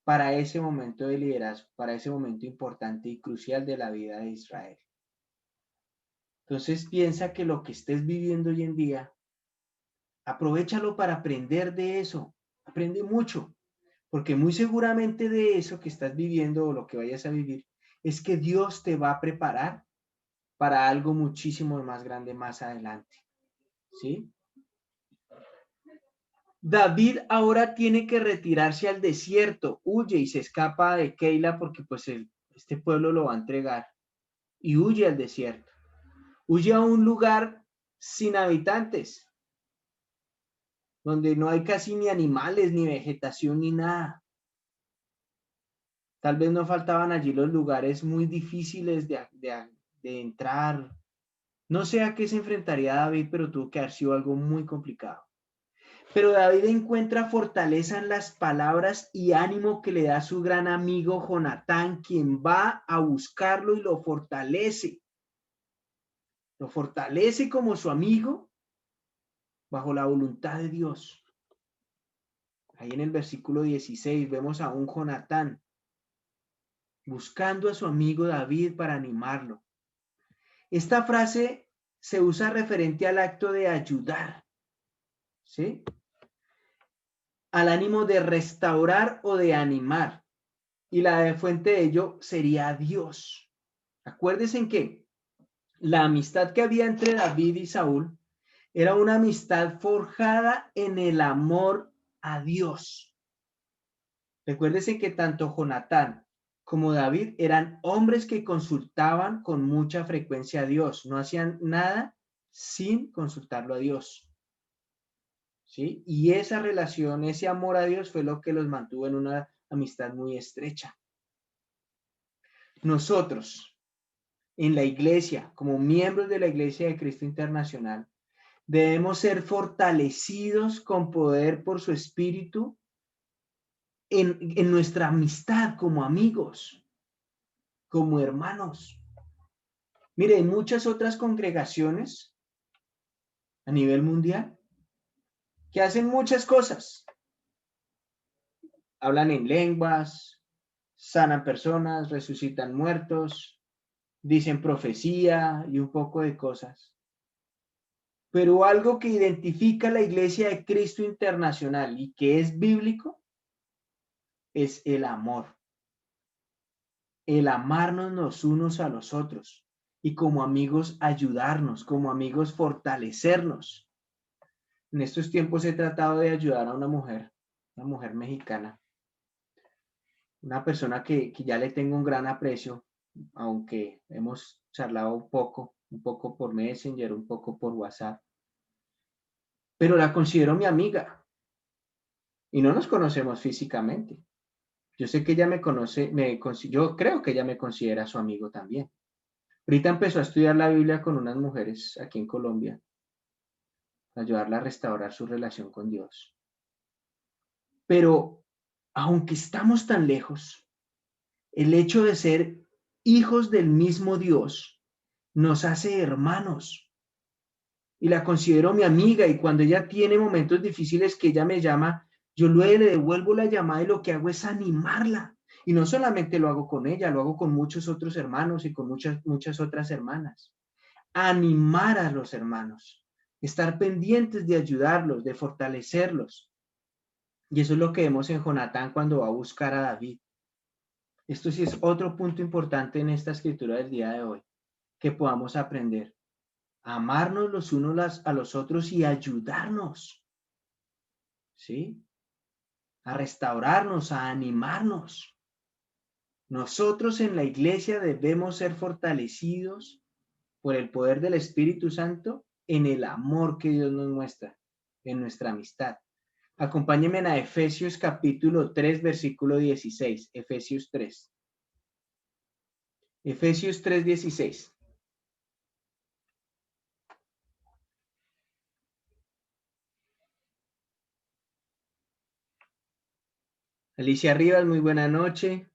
para ese momento de liderazgo, para ese momento importante y crucial de la vida de Israel. Entonces piensa que lo que estés viviendo hoy en día, aprovéchalo para aprender de eso, aprende mucho, porque muy seguramente de eso que estás viviendo o lo que vayas a vivir, es que Dios te va a preparar para algo muchísimo más grande más adelante, ¿sí? David ahora tiene que retirarse al desierto, huye y se escapa de Keila porque pues este pueblo lo va a entregar y huye al desierto. Huye a un lugar sin habitantes, donde no hay casi ni animales, ni vegetación, ni nada. Tal vez no faltaban allí los lugares muy difíciles de entrar. No sé a qué se enfrentaría David, pero tuvo que haber sido algo muy complicado. Pero David encuentra fortaleza en las palabras y ánimo que le da su gran amigo Jonatán, quien va a buscarlo y lo fortalece. Lo fortalece como su amigo bajo la voluntad de Dios. Ahí en el versículo 16 vemos a un Jonatán buscando a su amigo David para animarlo. Esta frase se usa referente al acto de ayudar, ¿sí? Al ánimo de restaurar o de animar. Y la fuente de ello sería Dios. Acuérdense en que la amistad que había entre David y Saúl era una amistad forjada en el amor a Dios. Recuérdense que tanto Jonatán como David eran hombres que consultaban con mucha frecuencia a Dios, no hacían nada sin consultarlo a Dios. ¿Sí? Y esa relación, ese amor a Dios fue lo que los mantuvo en una amistad muy estrecha. Nosotros, en la iglesia, como miembros de la Iglesia de Cristo Internacional, debemos ser fortalecidos con poder por su espíritu en nuestra amistad como amigos, como hermanos. Mire, en muchas otras congregaciones a nivel mundial que hacen muchas cosas. Hablan en lenguas, sanan personas, resucitan muertos, dicen profecía y un poco de cosas. Pero algo que identifica a la Iglesia de Cristo Internacional y que es bíblico es el amor. El amarnos los unos a los otros y como amigos ayudarnos, como amigos fortalecernos. En estos tiempos he tratado de ayudar a una mujer mexicana, una persona que ya le tengo un gran aprecio, aunque hemos charlado un poco por Messenger, un poco por WhatsApp, pero la considero mi amiga y no nos conocemos físicamente. Yo sé que ella me conoce, yo creo que ella me considera su amigo también. Ahorita empezó a estudiar la Biblia con unas mujeres aquí en Colombia, ayudarla a restaurar su relación con Dios. Pero aunque estamos tan lejos, el hecho de ser hijos del mismo Dios nos hace hermanos. Y la considero mi amiga y cuando ella tiene momentos difíciles que ella me llama, yo luego le devuelvo la llamada y lo que hago es animarla. Y no solamente lo hago con ella, lo hago con muchos otros hermanos y con muchas otras hermanas. Animar a los hermanos, estar pendientes de ayudarlos, de fortalecerlos. Y eso es lo que vemos en Jonatán cuando va a buscar a David. Esto sí es otro punto importante en esta escritura del día de hoy, que podamos aprender. Amarnos los unos a los otros y ayudarnos, ¿sí? A restaurarnos, a animarnos. Nosotros en la iglesia debemos ser fortalecidos por el poder del Espíritu Santo en el amor que Dios nos muestra, en nuestra amistad. Acompáñenme a Efesios capítulo 3, versículo 16. Efesios 3. Efesios 3, 16. Alicia Rivas, muy buena noche.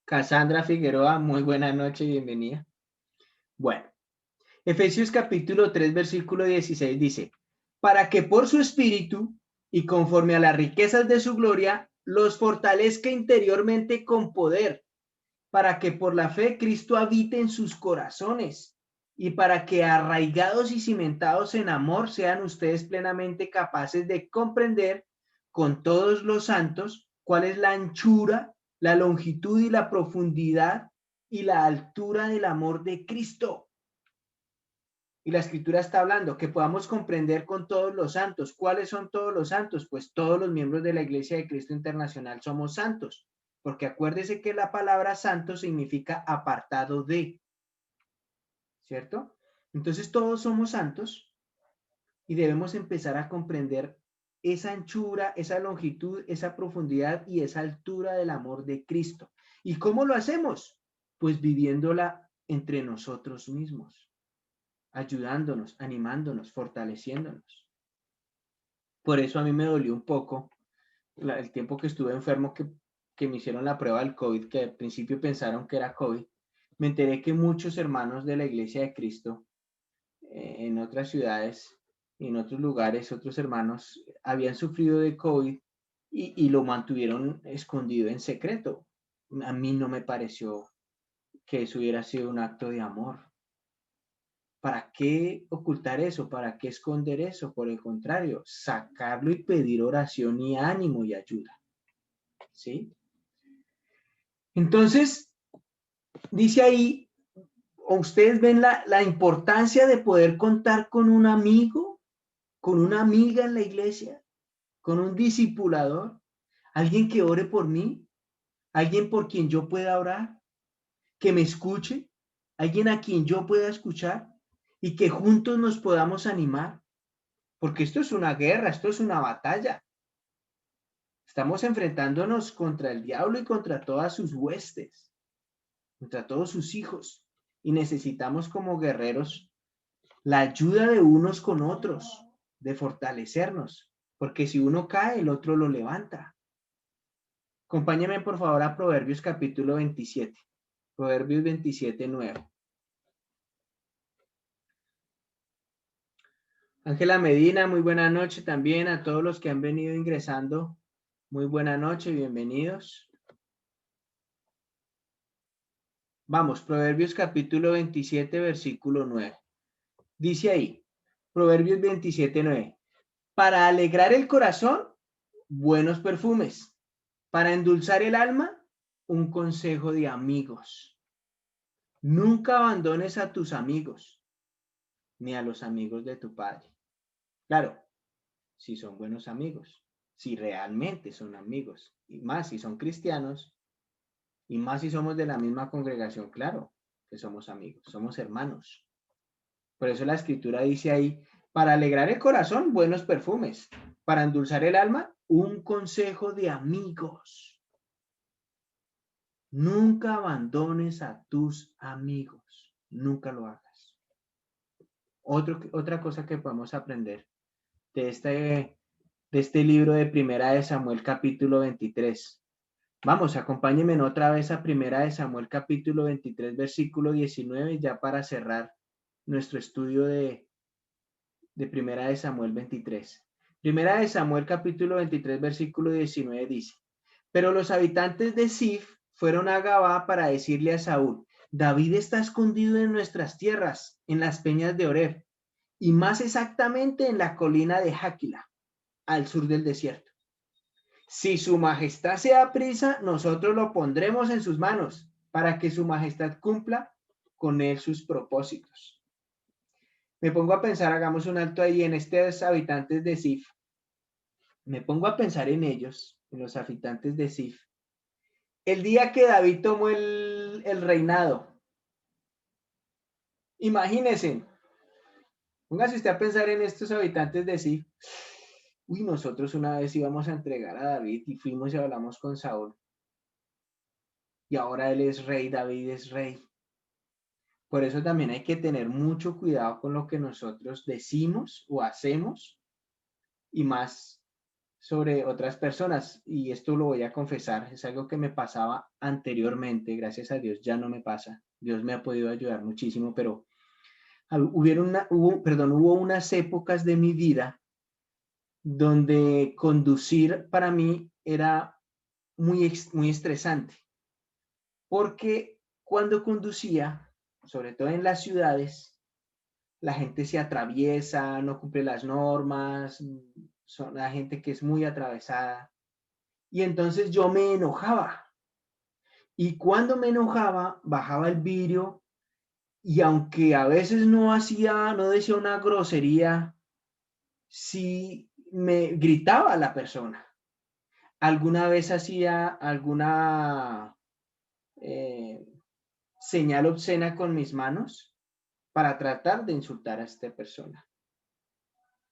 Cassandra Figueroa, muy buena noche, bienvenida. Bueno, Efesios capítulo 3, versículo 16 dice, para que por su espíritu y conforme a las riquezas de su gloria, los fortalezca interiormente con poder, para que por la fe Cristo habite en sus corazones y para que arraigados y cimentados en amor sean ustedes plenamente capaces de comprender con todos los santos cuál es la anchura, la longitud y la profundidad y la altura del amor de Cristo. Y la escritura está hablando que podamos comprender con todos los santos. ¿Cuáles son todos los santos? Pues todos los miembros de la Iglesia de Cristo Internacional somos santos, porque acuérdese que la palabra santo significa apartado de, ¿cierto? Entonces todos somos santos y debemos empezar a comprender esa anchura, esa longitud, esa profundidad y esa altura del amor de Cristo. ¿Y cómo lo hacemos? Pues viviéndola entre nosotros mismos, ayudándonos, animándonos, fortaleciéndonos. Por eso a mí me dolió un poco el tiempo que estuve enfermo, que me hicieron la prueba del COVID, que al principio pensaron que era COVID. Me enteré que muchos hermanos de la Iglesia de Cristo en otras ciudades, en otros lugares, otros hermanos habían sufrido de COVID y lo mantuvieron escondido en secreto. A mí no me pareció que eso hubiera sido un acto de amor. ¿Para qué ocultar eso? ¿Para qué esconder eso? Por el contrario, sacarlo y pedir oración y ánimo y ayuda. ¿Sí? Entonces, dice ahí, ustedes ven la importancia de poder contar con un amigo, con una amiga en la iglesia, con un discipulador, alguien que ore por mí, alguien por quien yo pueda orar, que me escuche, alguien a quien yo pueda escuchar y que juntos nos podamos animar. Porque esto es una guerra, esto es una batalla. Estamos enfrentándonos contra el diablo y contra todas sus huestes, contra todos sus hijos. Y necesitamos como guerreros la ayuda de unos con otros, de fortalecernos. Porque si uno cae, el otro lo levanta. Acompáñame por favor a Proverbios capítulo 27. Proverbios 27, 9. Ángela Medina, muy buena noche también a todos los que han venido ingresando. Muy buena noche, bienvenidos. Vamos, Proverbios capítulo 27, versículo 9. Dice ahí, Proverbios 27:9. Para alegrar el corazón, buenos perfumes. Para endulzar el alma, un consejo de amigos. Nunca abandones a tus amigos, ni a los amigos de tu padre. Claro, si son buenos amigos, si realmente son amigos, y más si son cristianos, y más si somos de la misma congregación, claro que somos amigos, somos hermanos. Por eso la escritura dice ahí, para alegrar el corazón, buenos perfumes. Para endulzar el alma, un consejo de amigos. Nunca abandones a tus amigos. Nunca lo hagas. Otra cosa que podemos aprender de este libro de Primera de Samuel capítulo 23. Vamos, acompáñenme otra vez a Primera de Samuel capítulo 23, versículo 19, ya para cerrar nuestro estudio de Primera de Samuel 23. Primera de Samuel capítulo 23, versículo 19 dice, pero los habitantes de Zif fueron a Gabá para decirle a Saúl, David está escondido en nuestras tierras, en las peñas de Oreb, y más exactamente en la colina de Jáquila, al sur del desierto. Si su majestad se da prisa, nosotros lo pondremos en sus manos, para que su majestad cumpla con él sus propósitos. Me pongo a pensar, hagamos un alto ahí en estos habitantes de Zif. Me pongo a pensar en ellos, en los habitantes de Zif. El día que David tomó el reinado, imagínense, póngase usted a pensar en estos habitantes de Zif. Uy, nosotros una vez íbamos a entregar a David y fuimos y hablamos con Saúl. Y ahora él es rey, David es rey. Por eso también hay que tener mucho cuidado con lo que nosotros decimos o hacemos y más sobre otras personas. Y esto lo voy a confesar, es algo que me pasaba anteriormente, gracias a Dios ya no me pasa. Dios me ha podido ayudar muchísimo, pero hubo unas épocas de mi vida donde conducir para mí era muy estresante, porque cuando conducía, sobre todo en las ciudades, la gente se atraviesa, no cumple las normas, son la gente que es muy atravesada. Y entonces yo me enojaba. Y cuando me enojaba, bajaba el vidrio y aunque a veces no decía una grosería, sí me gritaba a la persona. Alguna vez hacía alguna señal obscena con mis manos para tratar de insultar a esta persona.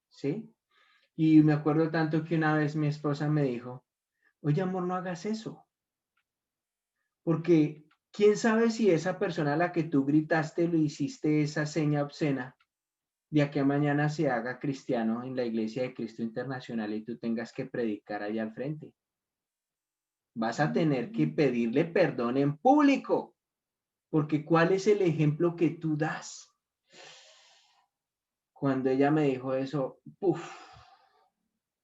¿Sí? Y me acuerdo tanto que una vez mi esposa me dijo, oye amor, no hagas eso. Porque quién sabe si esa persona a la que tú gritaste, le hiciste esa seña obscena, de aquí a mañana se haga cristiano en la Iglesia de Cristo Internacional y tú tengas que predicar allá al frente. Vas a tener que pedirle perdón en público, porque ¿cuál es el ejemplo que tú das? Cuando ella me dijo eso, ¡puf!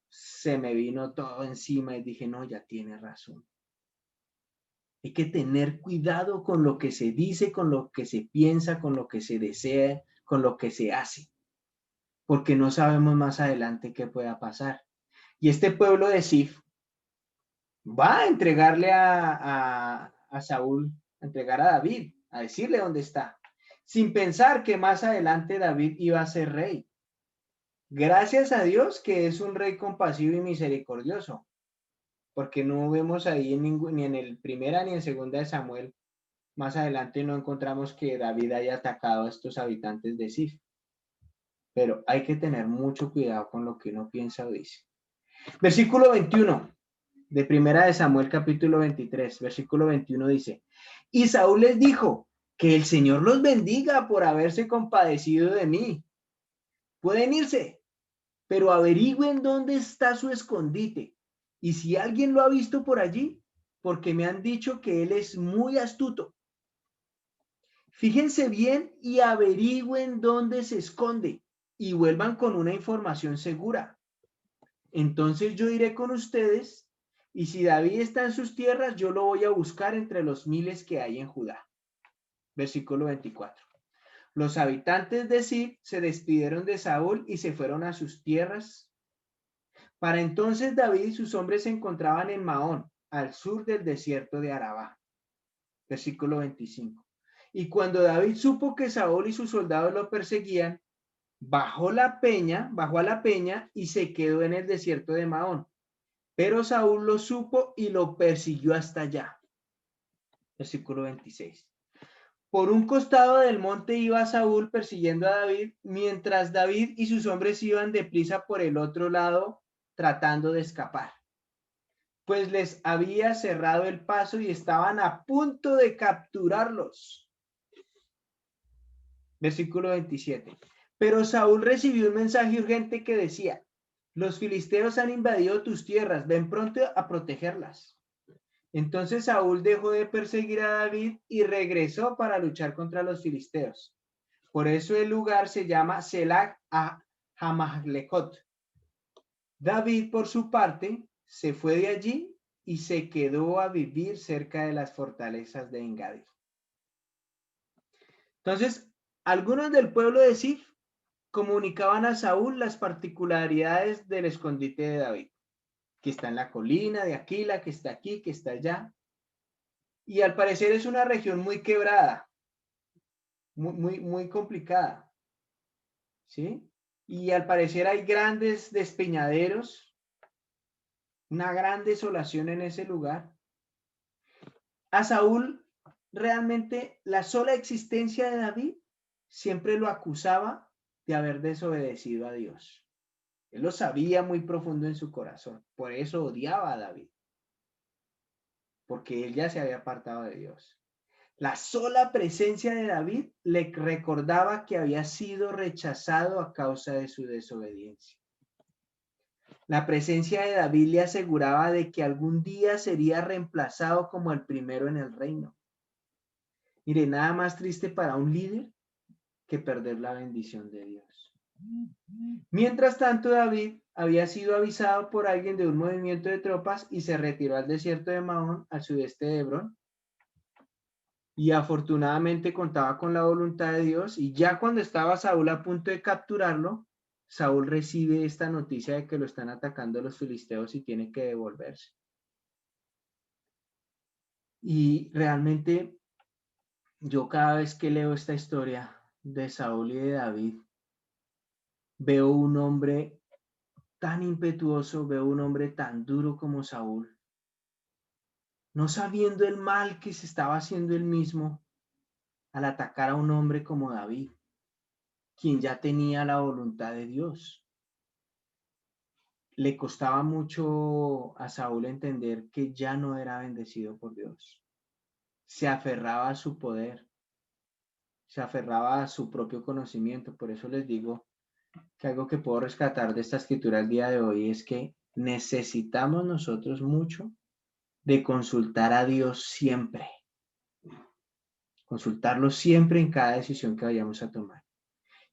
Se me vino todo encima y dije, no, ya tiene razón. Hay que tener cuidado con lo que se dice, con lo que se piensa, con lo que se desea, con lo que se hace, porque no sabemos más adelante qué pueda pasar. Y este pueblo de Zif va a entregarle a Saúl, a entregar a David, a decirle dónde está, sin pensar que más adelante David iba a ser rey. Gracias a Dios que es un rey compasivo y misericordioso, porque no vemos ahí ni en el primera ni en segunda de Samuel. Más adelante no encontramos que David haya atacado a estos habitantes de Zif. Pero hay que tener mucho cuidado con lo que uno piensa o dice. Versículo 21 de Primera de Samuel capítulo 23, versículo 21 dice, y Saúl les dijo, que el Señor los bendiga por haberse compadecido de mí. Pueden irse, pero averigüen dónde está su escondite. Y si alguien lo ha visto por allí, porque me han dicho que él es muy astuto. Fíjense bien y averigüen dónde se esconde y vuelvan con una información segura. Entonces yo iré con ustedes y si David está en sus tierras, yo lo voy a buscar entre los miles que hay en Judá. Versículo 24. Los habitantes de Ziph se despidieron de Saúl y se fueron a sus tierras. Para entonces David y sus hombres se encontraban en Maón, al sur del desierto de Arabá. Versículo 25. Y cuando David supo que Saúl y sus soldados lo perseguían, bajó a la peña y se quedó en el desierto de Maón. Pero Saúl lo supo y lo persiguió hasta allá. Versículo 26. Por un costado del monte iba Saúl persiguiendo a David, mientras David y sus hombres iban deprisa por el otro lado, tratando de escapar, pues les había cerrado el paso y estaban a punto de capturarlos. Versículo 27. Pero Saúl recibió un mensaje urgente que decía: los filisteos han invadido tus tierras, ven pronto a protegerlas. Entonces Saúl dejó de perseguir a David y regresó para luchar contra los filisteos. Por eso el lugar se llama Selah Hamahlekot. David, por su parte, se fue de allí y se quedó a vivir cerca de las fortalezas de En-Gedi. Entonces, algunos del pueblo de Ziph comunicaban a Saúl las particularidades del escondite de David, que está en la colina de Aquila, que está aquí, que está allá. Y al parecer es una región muy quebrada, muy complicada, ¿sí? Y al parecer hay grandes despeñaderos, una gran desolación en ese lugar. A Saúl realmente la sola existencia de David siempre lo acusaba de haber desobedecido a Dios. Él lo sabía muy profundo en su corazón, por eso odiaba a David, porque él ya se había apartado de Dios. La sola presencia de David le recordaba que había sido rechazado a causa de su desobediencia. La presencia de David le aseguraba de que algún día sería reemplazado como el primero en el reino. Mire, nada más triste para un líder que perder la bendición de Dios. Mientras tanto, David había sido avisado por alguien de un movimiento de tropas y se retiró al desierto de Mahón, al sudeste de Hebrón. Y afortunadamente contaba con la voluntad de Dios, y ya cuando estaba Saúl a punto de capturarlo, Saúl recibe esta noticia de que lo están atacando los filisteos y tiene que devolverse. Y realmente yo cada vez que leo esta historia de Saúl y de David, veo un hombre tan impetuoso, veo un hombre tan duro como Saúl, no sabiendo el mal que se estaba haciendo él mismo al atacar a un hombre como David, quien ya tenía la voluntad de Dios. Le costaba mucho a Saúl entender que ya no era bendecido por Dios. Se aferraba a su poder, se aferraba a su propio conocimiento. Por eso les digo que algo que puedo rescatar de esta escritura el día de hoy es que necesitamos nosotros mucho de consultar a Dios siempre. Consultarlo siempre en cada decisión que vayamos a tomar.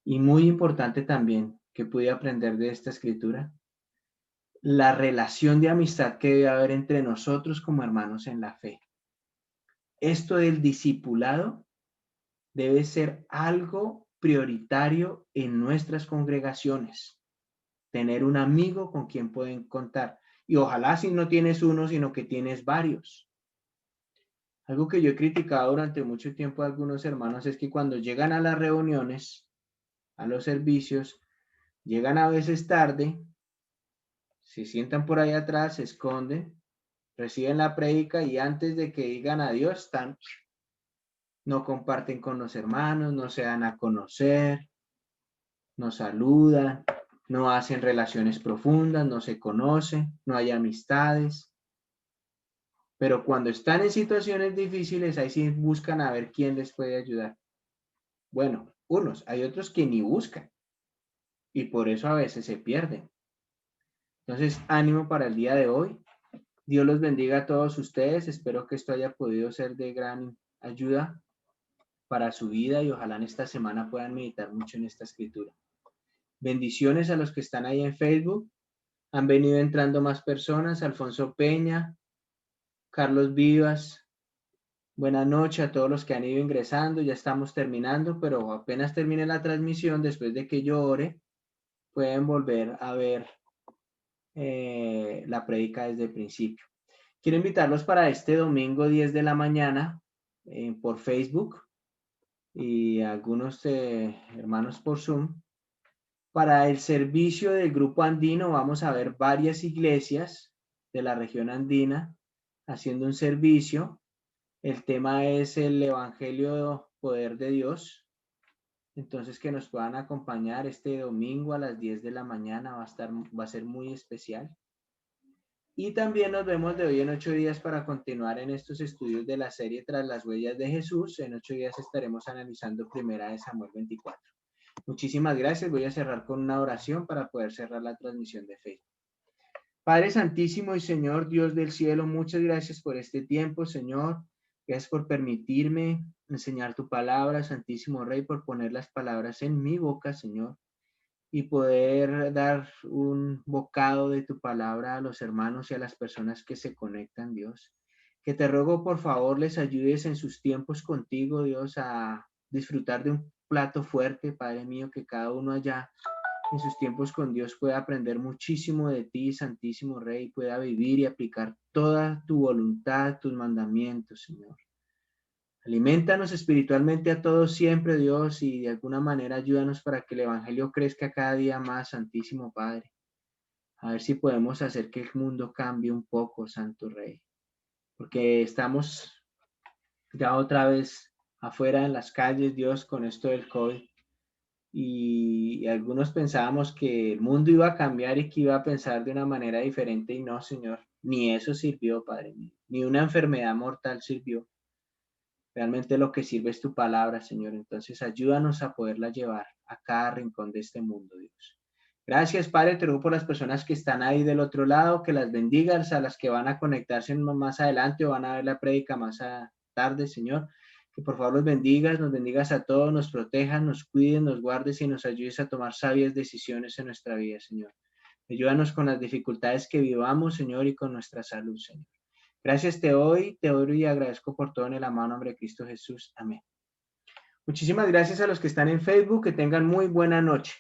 Y muy importante también que pude aprender de esta escritura, la relación de amistad que debe haber entre nosotros como hermanos en la fe. Esto del discipulado debe ser algo prioritario en nuestras congregaciones. Tener un amigo con quien pueden contar. Y ojalá si no tienes uno, sino que tienes varios. Algo que yo he criticado durante mucho tiempo a algunos hermanos es que cuando llegan a las reuniones, a los servicios, llegan a veces tarde, se sientan por ahí atrás, se esconden, reciben la prédica y antes de que digan adiós, no comparten con los hermanos, no se dan a conocer, no saludan, no hacen relaciones profundas, no se conocen, no hay amistades. Pero cuando están en situaciones difíciles, ahí sí buscan a ver quién les puede ayudar. Bueno, hay otros que ni buscan y por eso a veces se pierden. Entonces, ánimo para el día de hoy. Dios los bendiga a todos ustedes. Espero que esto haya podido ser de gran ayuda para su vida y ojalá en esta semana puedan meditar mucho en esta escritura. Bendiciones a los que están ahí en Facebook. Han venido entrando más personas. Alfonso Peña, Carlos Vivas, Buenas noches a todos los que han ido ingresando. Ya estamos terminando, pero apenas termine la transmisión, después de que yo ore, pueden volver a ver la prédica desde el principio. Quiero invitarlos para este domingo 10 de la mañana por Facebook y algunos hermanos por Zoom. Para el servicio del grupo andino vamos a ver varias iglesias de la región andina haciendo un servicio. El tema es el Evangelio Poder de Dios. Entonces que nos puedan acompañar este domingo a las 10 de la mañana va a ser muy especial. Y también nos vemos de hoy en 8 días para continuar en estos estudios de la serie Tras las huellas de Jesús. En 8 días estaremos analizando Primera de Samuel 24. Muchísimas gracias. Voy a cerrar con una oración para poder cerrar la transmisión de Facebook. Padre Santísimo y Señor Dios del cielo, muchas gracias por este tiempo, Señor. Gracias por permitirme enseñar tu palabra, Santísimo Rey, por poner las palabras en mi boca, Señor, y poder dar un bocado de tu palabra a los hermanos y a las personas que se conectan, Dios. Que te ruego, por favor, les ayudes en sus tiempos contigo, Dios, a disfrutar de un plato fuerte, Padre mío, que cada uno allá en sus tiempos con Dios pueda aprender muchísimo de ti, Santísimo Rey, pueda vivir y aplicar toda tu voluntad, tus mandamientos, Señor. Alimentanos espiritualmente a todos siempre, Dios, y de alguna manera ayúdanos para que el Evangelio crezca cada día más, Santísimo Padre. A ver si podemos hacer que el mundo cambie un poco, Santo Rey. Porque estamos ya otra vez afuera en las calles, Dios, con esto del COVID. Y algunos pensábamos que el mundo iba a cambiar y que iba a pensar de una manera diferente y no, Señor, ni eso sirvió, Padre mío, ni una enfermedad mortal sirvió. Realmente lo que sirve es tu palabra, Señor. Entonces ayúdanos a poderla llevar a cada rincón de este mundo, Dios. Gracias, Padre, te ruego por las personas que están ahí del otro lado, que las bendigas, a las que van a conectarse más adelante o van a ver la prédica más tarde, Señor. Que por favor los bendigas, nos bendigas a todos, nos protejas, nos cuides, nos guardes y nos ayudes a tomar sabias decisiones en nuestra vida, Señor. Ayúdanos con las dificultades que vivamos, Señor, y con nuestra salud, Señor. Gracias te doy, te oro y agradezco por todo en el amado nombre de Cristo Jesús. Amén. Muchísimas gracias a los que están en Facebook, que tengan muy buena noche.